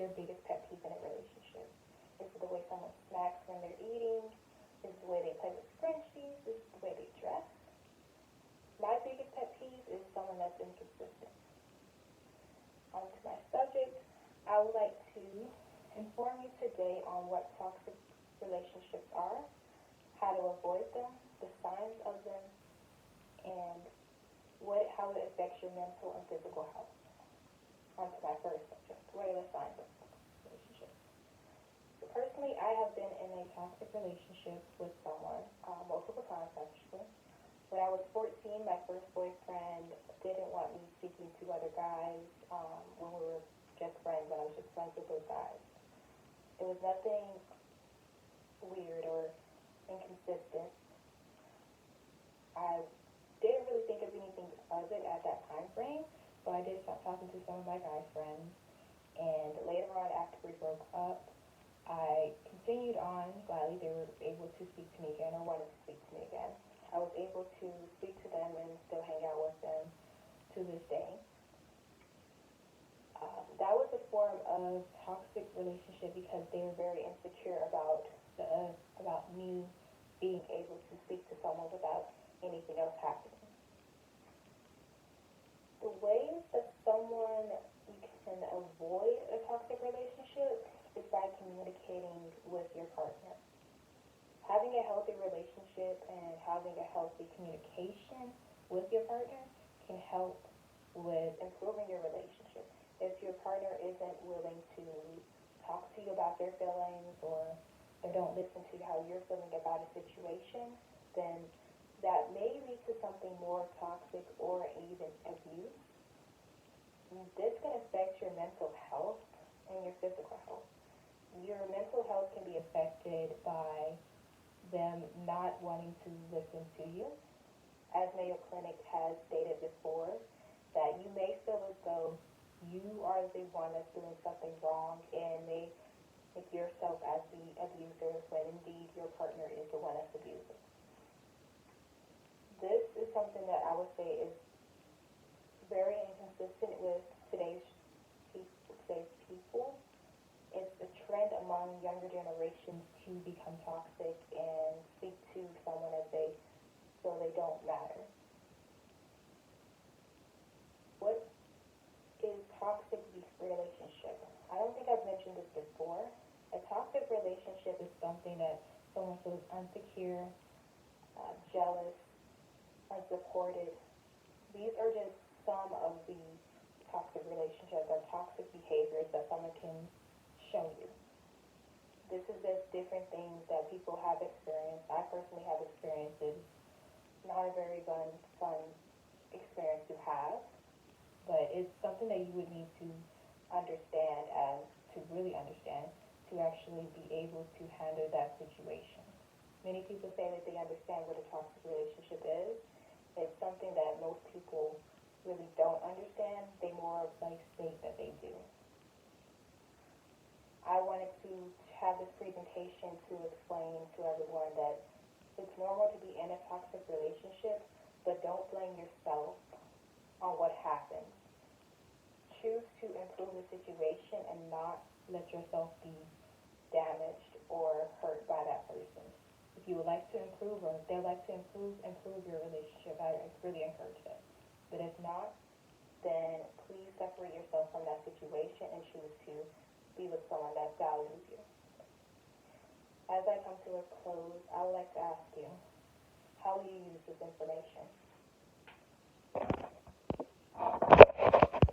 your biggest pet peeve in a relationship? Is it the way someone smacks when they're eating? Is it the way they play with scrunchies? Is it the way they dress? My biggest pet peeve is someone that's inconsistent. On to my subject, I would like to inform you today on what toxic relationships are, how to avoid them, the signs of them, and how it affects your mental and physical health. On to my first subject, what are the signs of relationships? So personally, I have been in a toxic relationship with someone multiple times actually. When I was 14, my first boyfriend didn't want me speaking to other guys when we were just friends, when I was just friends with those guys. It was nothing weird or inconsistent. I didn't really think of anything of it at that time frame, but I did start talking to some of my guy friends. And later on, after we broke up, I continued on gladly. They were able to speak to me again or wanted to speak to me again. I was able to speak to them and still hang out with them to this day. That was a form of toxic relationship because they were very insecure about me being able to speak to someone without anything else happening. The ways that you can avoid a toxic relationship is by communicating with your partner. Having a healthy relationship and having a healthy communication with your partner can help with improving your relationship. If your partner isn't willing to talk to you about their feelings or they don't listen to how you're feeling about a situation, then that may lead to something more toxic or even abuse. This can affect your mental health and your physical health. Your mental health can be affected by them not wanting to listen to you. As Mayo Clinic has stated before, that you may feel as though you are the one that's doing something wrong and may make yourself as the abuser when indeed your partner is the one that's abusing. This is something that I would say is very inconsistent with today's people. It's a trend among younger generations to become toxic and speak to someone as they feel they don't matter. What is toxic relationship? I don't think I've mentioned this before. A toxic relationship is something that someone feels insecure, jealous, unsupported. These are just some of the toxic relationships or toxic behaviors that someone can show you. This is just different things that people have experienced. I personally have experienced it. Not a very fun experience to have, but it's something that you would need to really understand to actually be able to handle that situation. Many people say that they understand what a toxic relationship is. It's something that most people really don't understand. They more like state that they do. I wanted to have this presentation to explain to everyone that it's normal to be in a toxic relationship, but don't blame yourself on what happened. Choose to improve the situation and not let yourself be damaged or hurt by that person. If you would like to improve or if they'd like to improve your relationship, I really encourage that. But if not, then please separate yourself from that situation and choose to be with someone that values you. As I come to a close, I would like to ask you, how will you use this information?